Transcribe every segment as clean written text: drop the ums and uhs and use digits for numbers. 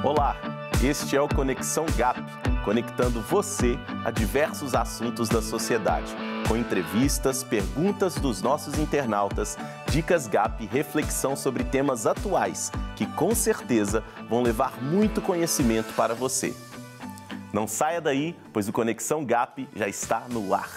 Olá, este é o Conexão GAP, conectando você a diversos assuntos da sociedade, com entrevistas, perguntas dos nossos internautas, dicas GAP e reflexão sobre temas atuais que com certeza vão levar muito conhecimento para você. Não saia daí, pois o Conexão GAP já está no ar.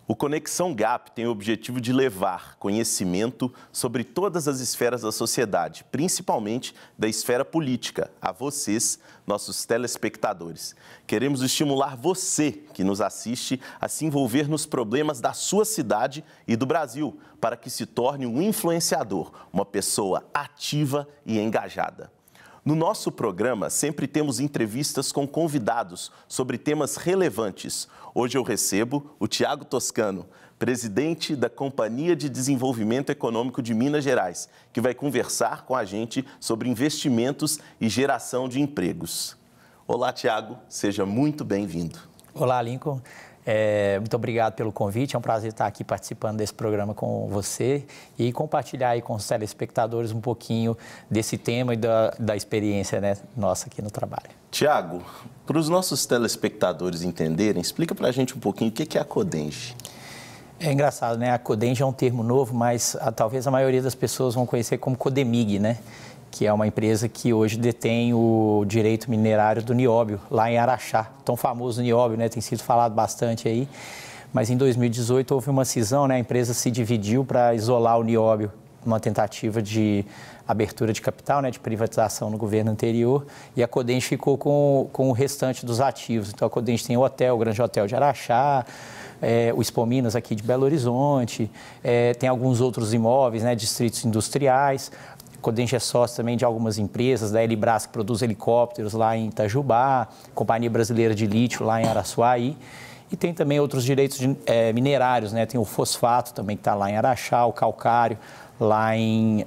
O Conexão GAP tem o objetivo de levar conhecimento sobre todas as esferas da sociedade, principalmente da esfera política, a vocês, nossos telespectadores. Queremos estimular você, que nos assiste, a se envolver nos problemas da sua cidade e do Brasil, para que se torne um influenciador, uma pessoa ativa e engajada. No nosso programa, sempre temos entrevistas com convidados sobre temas relevantes. Hoje eu recebo o Thiago Toscano, presidente da Companhia de Desenvolvimento Econômico de Minas Gerais, que vai conversar com a gente sobre investimentos e geração de empregos. Olá, Thiago, seja muito bem-vindo. Olá, Lincoln. Muito obrigado pelo convite, é um prazer estar aqui participando desse programa com você e compartilhar aí com os telespectadores um pouquinho desse tema e da experiência, né, nossa aqui no trabalho. Thiago, para os nossos telespectadores entenderem, explica para a gente um pouquinho o que é a Codenge. É engraçado, né? A Codenge é um termo novo, mas talvez a maioria das pessoas vão conhecer como Codemig, né? Que é uma empresa que hoje detém o direito minerário do nióbio, lá em Araxá. Tão famoso nióbio, né? Tem sido falado bastante aí. Mas em 2018 houve uma cisão, né? A empresa se dividiu para isolar o nióbio, uma tentativa de abertura de capital, né? De privatização no governo anterior. E a Codenge ficou com o restante dos ativos. Então a Codenge tem o hotel, o Grande Hotel de Araxá, o Expo Minas aqui de Belo Horizonte, tem alguns outros imóveis, né? Distritos industriais. Codenge é sócio também de algumas empresas, da Elibras, que produz helicópteros lá em Itajubá, Companhia Brasileira de Lítio lá em Araçuaí. E tem também outros direitos minerários, né? Tem o fosfato também que está lá em Araxá, o calcário lá em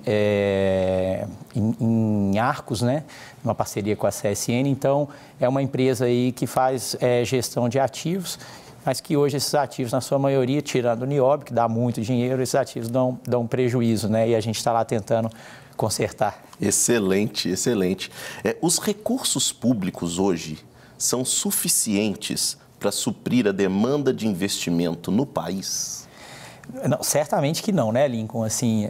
Arcos, né? Uma parceria com a CSN. Então, é uma empresa aí que faz gestão de ativos, mas que hoje esses ativos, na sua maioria, tirando o nióbio, que dá muito dinheiro, esses ativos dão prejuízo, né? E a gente está lá tentando consertar. Excelente, excelente. Os recursos públicos hoje são suficientes para suprir a demanda de investimento no país? Não, certamente que não, né, Lincoln? Assim,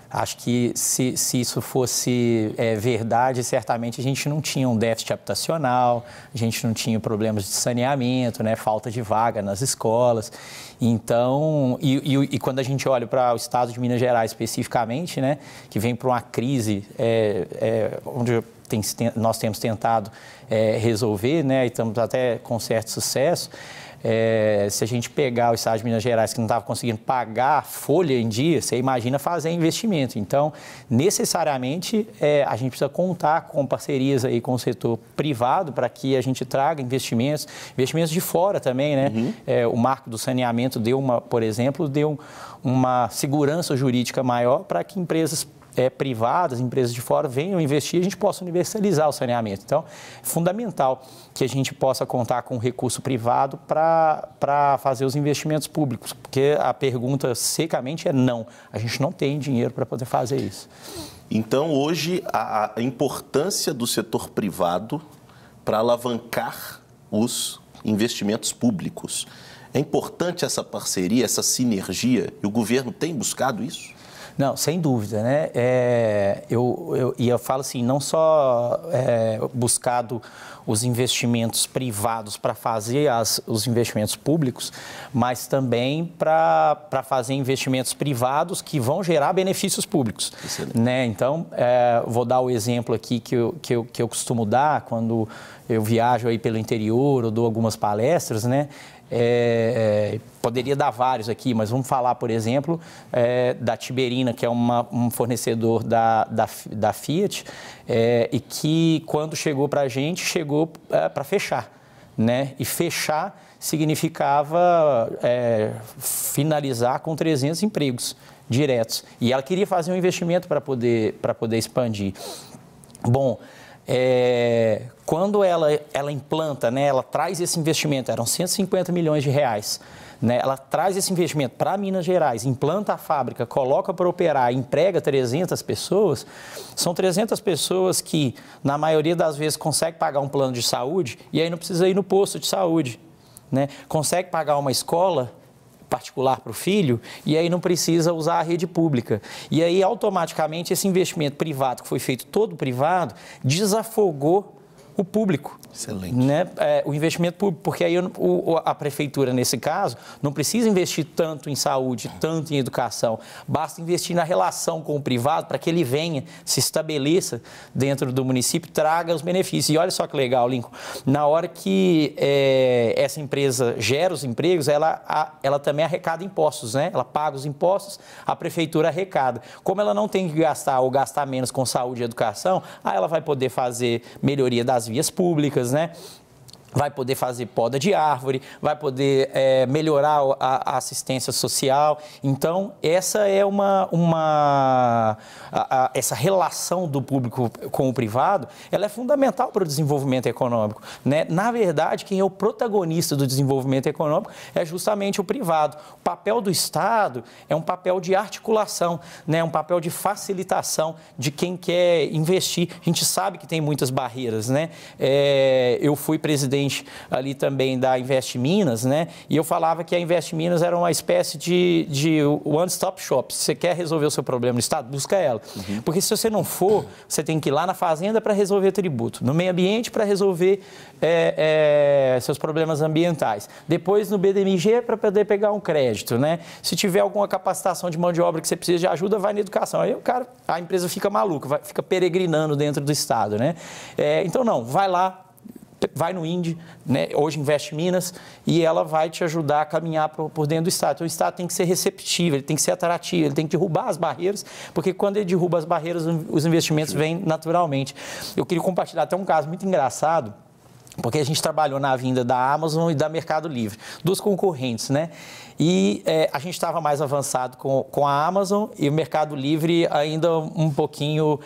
acho que se isso fosse verdade, certamente a gente não tinha um déficit habitacional, a gente não tinha problemas de saneamento, né, falta de vaga nas escolas. Então, e quando a gente olha para o estado de Minas Gerais especificamente, né, que vem para uma crise onde nós temos tentado resolver, né, e estamos até com certo sucesso. Se a gente pegar o estado de Minas Gerais que não estava conseguindo pagar a folha em dia, você imagina fazer investimento. Então, necessariamente, a gente precisa contar com parcerias aí com o setor privado para que a gente traga investimentos de fora também, né? Uhum. O marco do saneamento por exemplo, deu uma segurança jurídica maior para que empresas privadas, empresas de fora venham investir e a gente possa universalizar o saneamento. Então, é fundamental que a gente possa contar com recurso privado para fazer os investimentos públicos, porque a pergunta secamente é não. A gente não tem dinheiro para poder fazer isso. Então, hoje, a importância do setor privado para alavancar os investimentos públicos. É importante essa parceria, essa sinergia, e o governo tem buscado isso? Não, sem dúvida, né? Eu falo assim, não só buscado os investimentos privados para fazer os investimentos públicos, mas também para fazer investimentos privados que vão gerar benefícios públicos. Né? Então, vou dar o exemplo aqui que eu costumo dar quando eu viajo aí pelo interior ou dou algumas palestras, né? Poderia dar vários aqui, mas vamos falar, por exemplo, da Tiberina, que é um fornecedor da Fiat, e que, quando chegou para a gente, chegou para fechar, né? E fechar significava finalizar com 300 empregos diretos. E ela queria fazer um investimento para poder expandir. Bom, quando ela implanta, né, ela traz esse investimento, eram 150 milhões de reais, né, ela traz esse investimento para Minas Gerais, implanta a fábrica, coloca para operar, emprega 300 pessoas, são 300 pessoas que, na maioria das vezes, conseguem pagar um plano de saúde e aí não precisa ir no posto de saúde, né, consegue pagar uma escola particular para o filho, e aí não precisa usar a rede pública. E aí, automaticamente, esse investimento privado, que foi feito todo privado, desafogou o público. Excelente. Né? O investimento público, porque aí a prefeitura, nesse caso, não precisa investir tanto em saúde, tanto em educação, basta investir na relação com o privado para que ele venha, se estabeleça dentro do município, traga os benefícios. E olha só que legal, Lincoln, na hora que essa empresa gera os empregos, ela também arrecada impostos, né? Ela paga os impostos, a prefeitura arrecada. Como ela não tem que gastar ou gastar menos com saúde e educação, aí ela vai poder fazer melhoria das vias públicas, né? Vai poder fazer poda de árvore, vai poder melhorar a assistência social. Então, essa é essa relação do público com o privado, ela é fundamental para o desenvolvimento econômico, né? Na verdade, quem é o protagonista do desenvolvimento econômico é justamente o privado. O papel do Estado é um papel de articulação, né? Um papel de facilitação de quem quer investir. A gente sabe que tem muitas barreiras, né? Eu fui presidente ali também da Invest Minas, né? E eu falava que a Invest Minas era uma espécie de one-stop shop. Se você quer resolver o seu problema no Estado, busca ela. Uhum. Porque se você não for, você tem que ir lá na Fazenda para resolver tributo, no meio ambiente para resolver seus problemas ambientais, depois no BDMG para poder pegar um crédito, né? Se tiver alguma capacitação de mão de obra que você precisa de ajuda, vai na educação. Aí a empresa fica maluca, fica peregrinando dentro do Estado, né? Então, não, vai lá, vai no INDE, né? Hoje Invest Minas, e ela vai te ajudar a caminhar por dentro do Estado. Então, o Estado tem que ser receptivo, ele tem que ser atrativo, ele tem que derrubar as barreiras, porque quando ele derruba as barreiras, os investimentos vêm naturalmente. Eu queria compartilhar até um caso muito engraçado, porque a gente trabalhou na vinda da Amazon e da Mercado Livre, duas concorrentes, né? E a gente estava mais avançado com a Amazon e o Mercado Livre ainda um pouquinho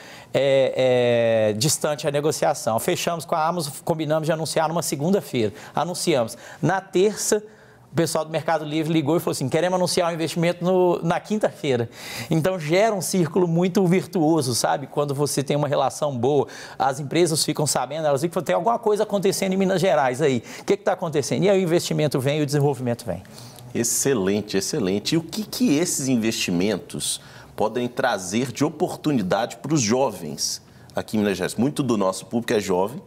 distante a negociação. Fechamos com a Amazon, combinamos de anunciar numa segunda-feira. Anunciamos. Na terça, o pessoal do Mercado Livre ligou e falou assim, queremos anunciar o investimento na quinta-feira. Então, gera um círculo muito virtuoso, sabe? Quando você tem uma relação boa, as empresas ficam sabendo, elas ficam, tem alguma coisa acontecendo em Minas Gerais aí. O que está acontecendo? E aí o investimento vem e o desenvolvimento vem. Excelente, excelente. E o que esses investimentos podem trazer de oportunidade para os jovens aqui em Minas Gerais? Muito do nosso público é jovem.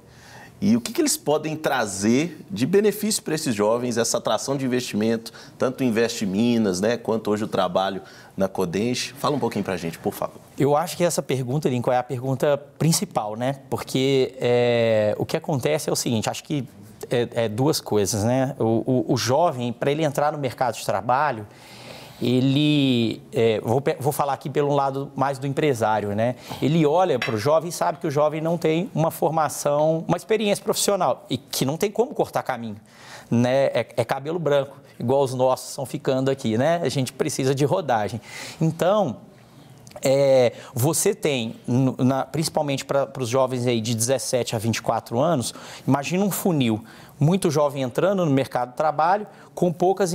E o que eles podem trazer de benefício para esses jovens, essa atração de investimento, tanto Invest Minas, né, quanto hoje o trabalho na Codenche? Fala um pouquinho para a gente, por favor. Eu acho que essa pergunta, Lincoln, é a pergunta principal, né? Porque o que acontece é o seguinte, acho que duas coisas, né? O jovem, para ele entrar no mercado de trabalho, vou falar aqui pelo lado mais do empresário, né? Ele olha para o jovem e sabe que o jovem não tem uma formação, uma experiência profissional e que não tem como cortar caminho, né? É cabelo branco, igual os nossos estão ficando aqui, né? A gente precisa de rodagem. Então, você tem, principalmente para os jovens aí de 17 a 24 anos, imagina um funil, muito jovem entrando no mercado de trabalho, com poucas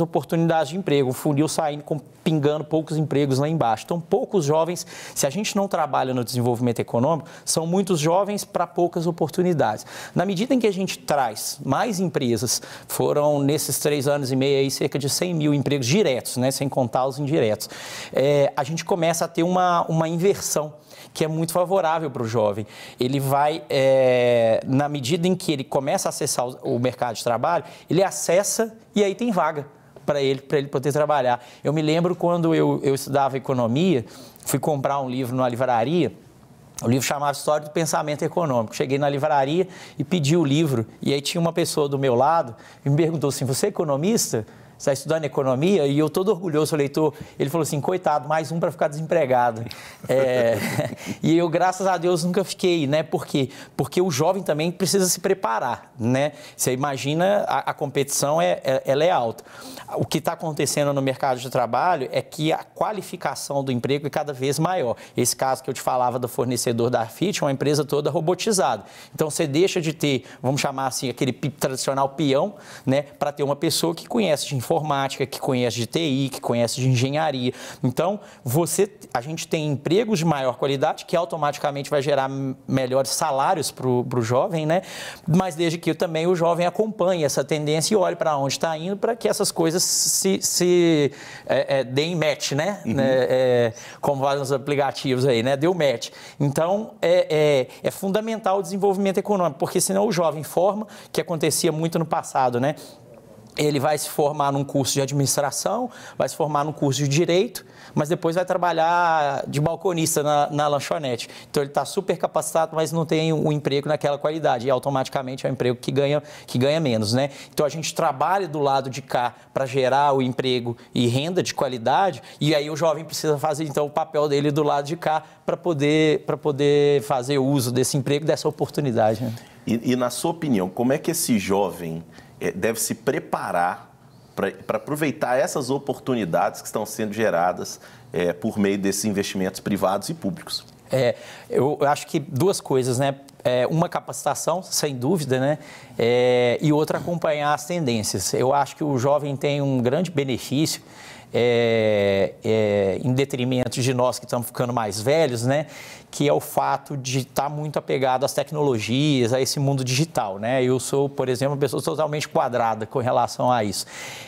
oportunidades de emprego, o funil saindo, pingando poucos empregos lá embaixo. Então, poucos jovens, se a gente não trabalha no desenvolvimento econômico, são muitos jovens para poucas oportunidades. Na medida em que a gente traz mais empresas, foram nesses 3 anos e meio aí cerca de 100 mil empregos diretos, né, sem contar os indiretos, a gente começa a ter uma inversão que é muito favorável para o jovem. Ele vai, na medida em que ele começa a acessar o mercado de trabalho, ele acessa e aí tem vaga para ele poder trabalhar. Eu me lembro quando eu estudava economia, fui comprar um livro numa livraria, o livro chamava História do Pensamento Econômico. Cheguei na livraria e pedi o livro, e aí tinha uma pessoa do meu lado e me perguntou assim, você é economista? está estudando economia, e eu todo orgulhoso, falei, ele falou assim, coitado, mais um para ficar desempregado. E eu, graças a Deus, nunca fiquei, né? Por quê? Porque o jovem também precisa se preparar, né? Você imagina, a competição, ela é alta. O que está acontecendo no mercado de trabalho é que a qualificação do emprego é cada vez maior. Esse caso que eu te falava do fornecedor da Fit, uma empresa toda robotizada. Então, você deixa de ter, vamos chamar assim, aquele tradicional peão, né? Para ter uma pessoa que conhece de informática, que conhece de TI, que conhece de engenharia. Então, a gente tem empregos de maior qualidade, que automaticamente vai gerar melhores salários para o jovem, né? Mas desde que também o jovem acompanhe essa tendência e olhe para onde está indo, para que essas coisas se deem match, né? Como vários aplicativos aí, né? Deu match. Então, é fundamental o desenvolvimento econômico, porque senão o jovem forma, que acontecia muito no passado, né? Ele vai se formar num curso de administração, vai se formar num curso de direito, mas depois vai trabalhar de balconista na lanchonete. Então, ele está super capacitado, mas não tem um emprego naquela qualidade. E, automaticamente, é um emprego que ganha menos, né? Então, a gente trabalha do lado de cá para gerar o emprego e renda de qualidade, e aí o jovem precisa fazer, então, o papel dele do lado de cá para poder fazer uso desse emprego, dessa oportunidade, né? E, na sua opinião, como é que esse jovem deve se preparar para aproveitar essas oportunidades que estão sendo geradas por meio desses investimentos privados e públicos? Eu acho que duas coisas, né? Uma capacitação, sem dúvida, né? E outra, acompanhar as tendências. Eu acho que o jovem tem um grande benefício, em detrimento de nós que estamos ficando mais velhos, né? Que é o fato de estar muito apegado às tecnologias, a esse mundo digital, né? Eu sou, por exemplo, uma pessoa totalmente quadrada com relação a isso.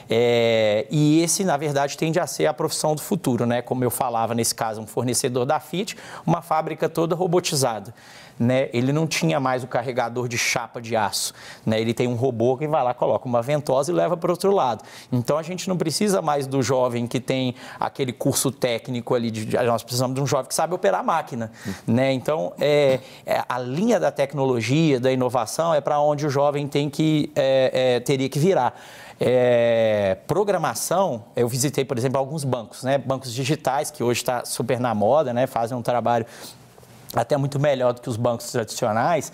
E esse, na verdade, tende a ser a profissão do futuro, né? Como eu falava, nesse caso, um fornecedor da Fit, uma fábrica toda robotizada, né? Ele não tinha mais o carregador de chapa de aço, né? Ele tem um robô que vai lá, coloca uma ventosa e leva para o outro lado. Então, a gente não precisa mais do jovem que tem aquele curso técnico ali, nós precisamos de um jovem que sabe operar a máquina, né? Então, a linha da tecnologia, da inovação, é para onde o jovem teria que virar. Programação, eu visitei, por exemplo, alguns bancos, né? Bancos digitais, que hoje está super na moda, né? Fazem um trabalho até muito melhor do que os bancos tradicionais.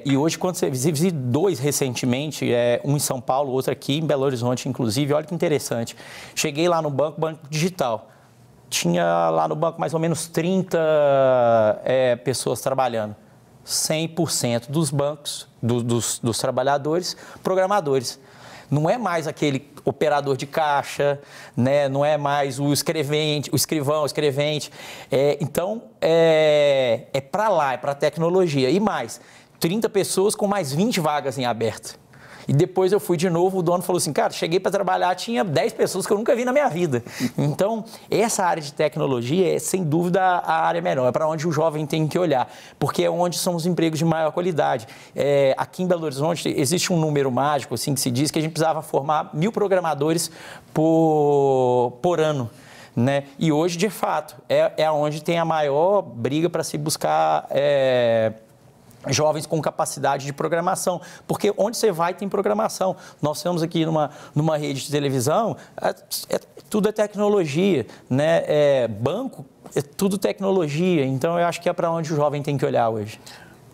E hoje, quando você visita dois recentemente, um em São Paulo, outro aqui em Belo Horizonte, inclusive, olha que interessante. Cheguei lá no banco digital. Tinha lá no banco mais ou menos 30 pessoas trabalhando. 100% dos bancos, dos trabalhadores, programadores. Não é mais aquele operador de caixa, né? Não é mais o escrivão, o escrevente. Então, é para lá, é para a tecnologia. E mais, 30 pessoas com mais 20 vagas em aberto. E depois eu fui de novo, o dono falou assim, cara, cheguei para trabalhar, tinha 10 pessoas que eu nunca vi na minha vida. Então, essa área de tecnologia é, sem dúvida, a área melhor, é para onde o jovem tem que olhar, porque é onde são os empregos de maior qualidade. Aqui em Belo Horizonte, existe um número mágico, assim, que se diz que a gente precisava formar 1.000 programadores por ano. Né? E hoje, de fato, é onde tem a maior briga para se buscar jovens com capacidade de programação, porque onde você vai tem programação. Nós estamos aqui numa rede de televisão, tudo é tecnologia, né? Banco é tudo tecnologia, então eu acho que é para onde o jovem tem que olhar hoje.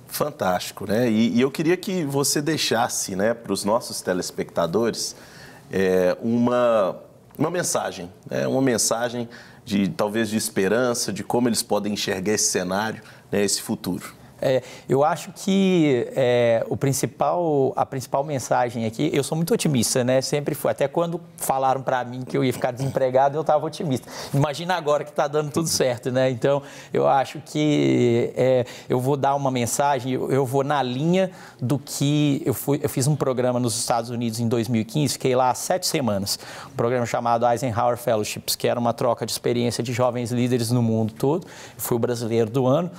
Fantástico, né? E eu queria que você deixasse, né, para os nossos telespectadores uma mensagem, né? Uma mensagem talvez de esperança, de como eles podem enxergar esse cenário, né, esse futuro. Eu acho que a principal mensagem aqui, eu sou muito otimista, né? Sempre fui. Até quando falaram para mim que eu ia ficar desempregado, eu estava otimista. Imagina agora que está dando tudo certo, né? Então, eu acho que eu vou dar uma mensagem, eu vou na linha do que eu fiz um programa nos Estados Unidos em 2015, fiquei lá 7 semanas. Um programa chamado Eisenhower Fellowships, que era uma troca de experiência de jovens líderes no mundo todo. Eu fui o brasileiro do ano.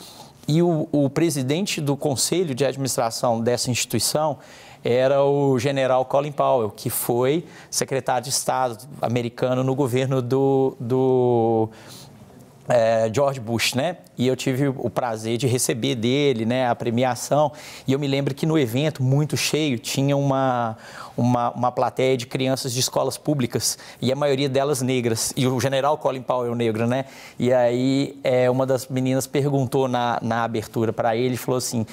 E o presidente do conselho de administração dessa instituição era o general Colin Powell, que foi secretário de Estado americano no governo do George Bush, né? E eu tive o prazer de receber dele, né, a premiação. E eu me lembro que no evento, muito cheio, tinha uma plateia de crianças de escolas públicas, e a maioria delas negras. E o general Colin Powell negro, né? E aí uma das meninas perguntou na abertura para ele e falou assim...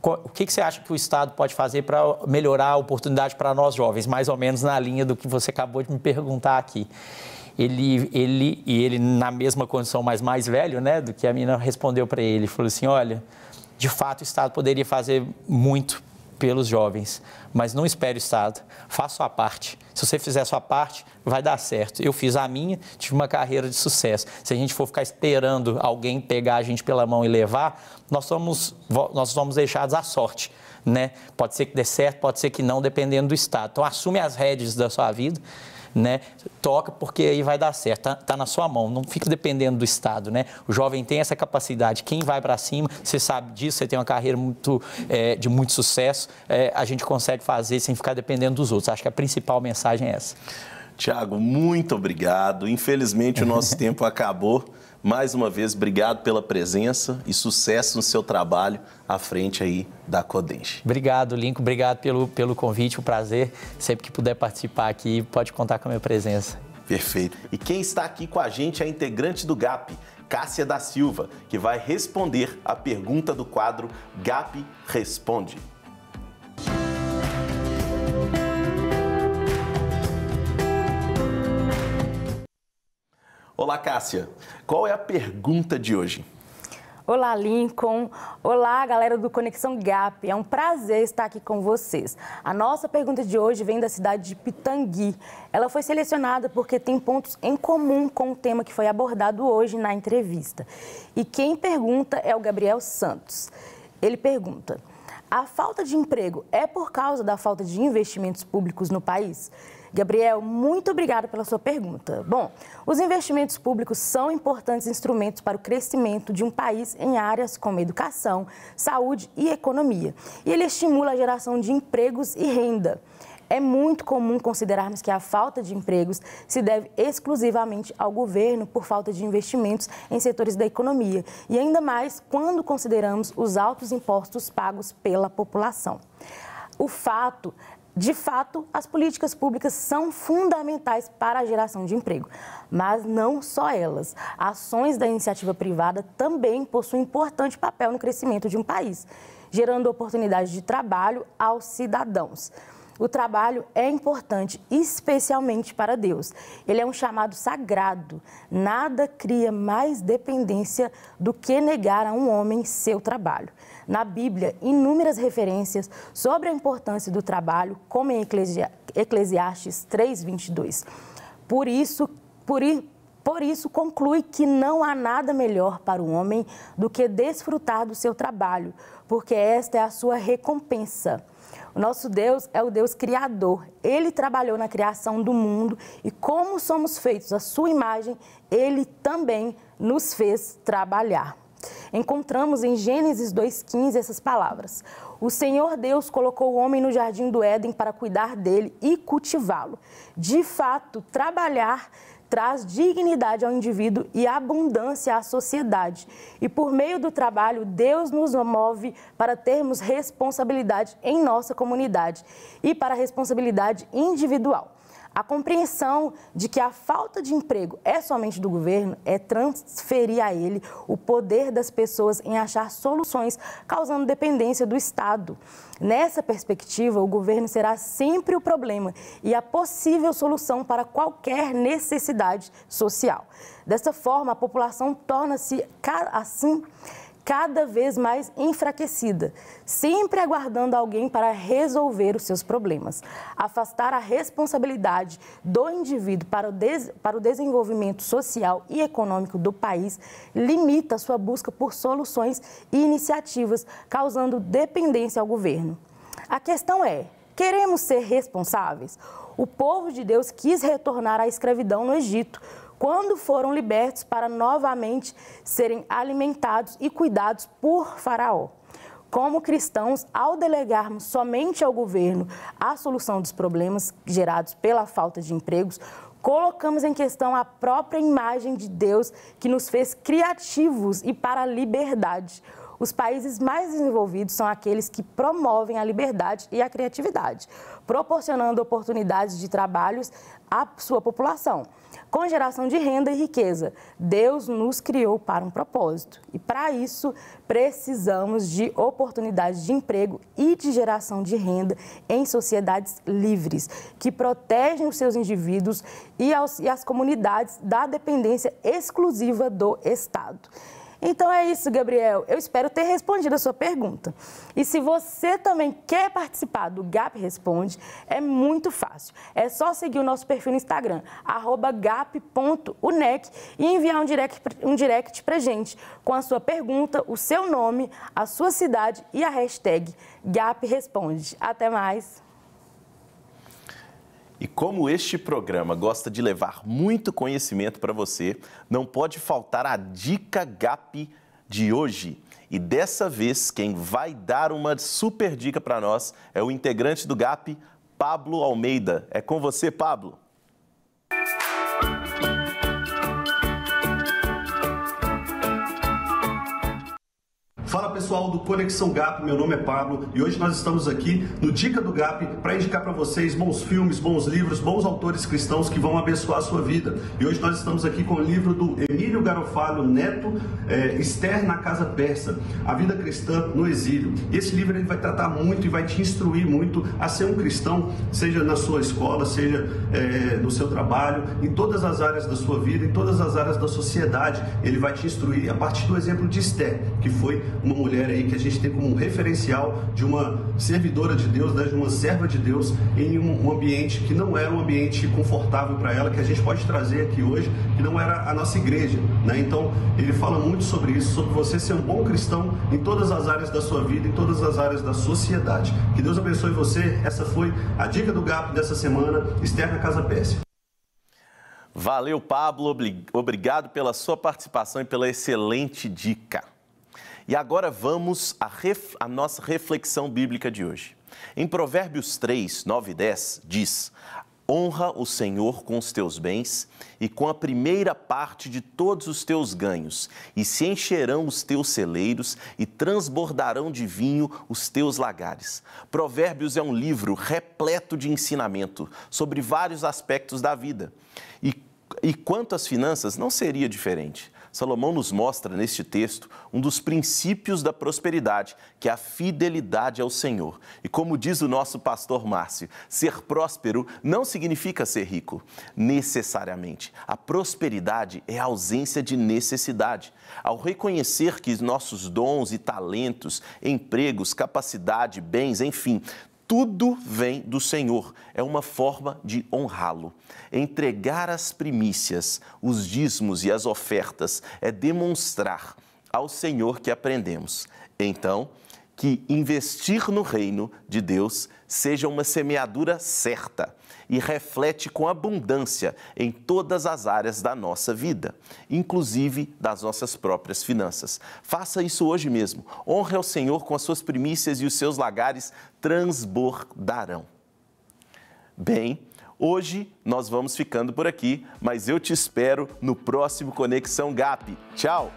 o que você acha que o Estado pode fazer para melhorar a oportunidade para nós jovens? Mais ou menos na linha do que você acabou de me perguntar aqui. Ele na mesma condição, mas mais velho, né, do que a menina, respondeu para ele, falou assim, olha, de fato o Estado poderia fazer muito pelos jovens, mas não espere o Estado, faça a sua parte. Se você fizer a sua parte, vai dar certo. Eu fiz a minha, tive uma carreira de sucesso. Se a gente for ficar esperando alguém pegar a gente pela mão e levar, nós somos deixados à sorte, né? Pode ser que dê certo, pode ser que não, dependendo do Estado. Então, assume as rédeas da sua vida, né? Toca, porque aí vai dar certo, tá na sua mão, não fica dependendo do Estado, né? O jovem tem essa capacidade, quem vai para cima, você sabe disso, você tem uma carreira de muito sucesso, a gente consegue fazer sem ficar dependendo dos outros. Acho que a principal mensagem é essa. Tiago, muito obrigado. Infelizmente o nosso tempo acabou. Mais uma vez, obrigado pela presença e sucesso no seu trabalho à frente aí da Codenche. Obrigado, Lincoln. Obrigado pelo convite, um prazer. Sempre que puder participar aqui, pode contar com a minha presença. Perfeito. E quem está aqui com a gente é a integrante do GAP, Cássia da Silva, que vai responder a pergunta do quadro GAP Responde. Olá, Cássia. Qual é a pergunta de hoje? Olá, Lincoln. Olá, galera do Conexão GAP. É um prazer estar aqui com vocês. A nossa pergunta de hoje vem da cidade de Pitangui. Ela foi selecionada porque tem pontos em comum com o tema que foi abordado hoje na entrevista. E quem pergunta é o Gabriel Santos. Ele pergunta: a falta de emprego é por causa da falta de investimentos públicos no país? Gabriel, muito obrigada pela sua pergunta. Bom, os investimentos públicos são importantes instrumentos para o crescimento de um país em áreas como educação, saúde e economia. E ele estimula a geração de empregos e renda. É muito comum considerarmos que a falta de empregos se deve exclusivamente ao governo por falta de investimentos em setores da economia. E ainda mais quando consideramos os altos impostos pagos pela população. De fato, as políticas públicas são fundamentais para a geração de emprego, mas não só elas. Ações da iniciativa privada também possuem importante papel no crescimento de um país, gerando oportunidades de trabalho aos cidadãos. O trabalho é importante, especialmente para Deus. Ele é um chamado sagrado. Nada cria mais dependência do que negar a um homem seu trabalho. Na Bíblia, inúmeras referências sobre a importância do trabalho, como em Eclesiastes 3:22. Por isso, conclui que não há nada melhor para o homem do que desfrutar do seu trabalho, porque esta é a sua recompensa. O nosso Deus é o Deus criador. Ele trabalhou na criação do mundo e, como somos feitos à sua imagem, ele também nos fez trabalhar. Encontramos em Gênesis 2:15 essas palavras: o Senhor Deus colocou o homem no jardim do Éden para cuidar dele e cultivá-lo. De fato, trabalhar traz dignidade ao indivíduo e abundância à sociedade. E por meio do trabalho, Deus nos move para termos responsabilidade em nossa comunidade e para a responsabilidade individual. A compreensão de que a falta de emprego é somente do governo é transferir a ele o poder das pessoas em achar soluções, causando dependência do Estado. Nessa perspectiva, o governo será sempre o problema e a possível solução para qualquer necessidade social. Dessa forma, a população torna-se, assim, cada vez mais enfraquecida, sempre aguardando alguém para resolver os seus problemas. Afastar a responsabilidade do indivíduo para o desenvolvimento social e econômico do país limita sua busca por soluções e iniciativas, causando dependência ao governo. A questão é: queremos ser responsáveis? O povo de Deus quis retornar à escravidão no Egito, quando foram libertos para novamente serem alimentados e cuidados por Faraó. Como cristãos, ao delegarmos somente ao governo a solução dos problemas gerados pela falta de empregos, colocamos em questão a própria imagem de Deus que nos fez criativos e para a liberdade. Os países mais desenvolvidos são aqueles que promovem a liberdade e a criatividade, proporcionando oportunidades de trabalhos à sua população, com geração de renda e riqueza. Deus nos criou para um propósito e, para isso, precisamos de oportunidades de emprego e de geração de renda em sociedades livres, que protegem os seus indivíduos e as comunidades da dependência exclusiva do Estado. Então é isso, Gabriel. Eu espero ter respondido a sua pergunta. E se você também quer participar do GAP Responde, é muito fácil. É só seguir o nosso perfil no Instagram, @gap.unec, e enviar um direct pra gente com a sua pergunta, o seu nome, a sua cidade e a hashtag GAP Responde. Até mais! E como este programa gosta de levar muito conhecimento para você, não pode faltar a Dica GAP de hoje. E dessa vez, quem vai dar uma super dica para nós é o integrante do GAP, Pablo Almeida. É com você, Pablo. Fala pessoal do Conexão GAP, meu nome é Pablo e hoje nós estamos aqui no Dica do GAP para indicar para vocês bons filmes, bons livros, bons autores cristãos que vão abençoar a sua vida. E hoje nós estamos aqui com o livro do Emílio Garofalo Neto, Esther na Casa Persa, A Vida Cristã no Exílio. E esse livro ele vai tratar muito e vai te instruir muito a ser um cristão, seja na sua escola, seja no seu trabalho, em todas as áreas da sua vida, em todas as áreas da sociedade. Ele vai te instruir a partir do exemplo de Esther, que foi uma mulher aí que a gente tem como um referencial de uma servidora de Deus, né, de uma serva de Deus em um ambiente que não era um ambiente confortável para ela, que a gente pode trazer aqui hoje, que não era a nossa igreja, né? Então, ele fala muito sobre isso, sobre você ser um bom cristão em todas as áreas da sua vida, em todas as áreas da sociedade. Que Deus abençoe você. Essa foi a Dica do GAP dessa semana, Esther na Casa Persa. Valeu, Pablo. Obrigado pela sua participação e pela excelente dica. E agora vamos à nossa reflexão bíblica de hoje. Em Provérbios 3, 9 e 10, diz: honra o Senhor com os teus bens e com a primeira parte de todos os teus ganhos, e se encherão os teus celeiros e transbordarão de vinho os teus lagares. Provérbios é um livro repleto de ensinamento sobre vários aspectos da vida. E quanto às finanças, não seria diferente. Salomão nos mostra neste texto um dos princípios da prosperidade, que é a fidelidade ao Senhor. E como diz o nosso pastor Márcio, ser próspero não significa ser rico, necessariamente. A prosperidade é a ausência de necessidade. Ao reconhecer que nossos dons e talentos, empregos, capacidade, bens, enfim, tudo vem do Senhor, é uma forma de honrá-lo. Entregar as primícias, os dízimos e as ofertas é demonstrar ao Senhor que aprendemos. Então, que investir no reino de Deus seja uma semeadura certa e reflete com abundância em todas as áreas da nossa vida, inclusive das nossas próprias finanças. Faça isso hoje mesmo. Honre ao Senhor com as suas primícias e os seus lagares transbordarão. Bem, hoje nós vamos ficando por aqui, mas eu te espero no próximo Conexão GAP. Tchau!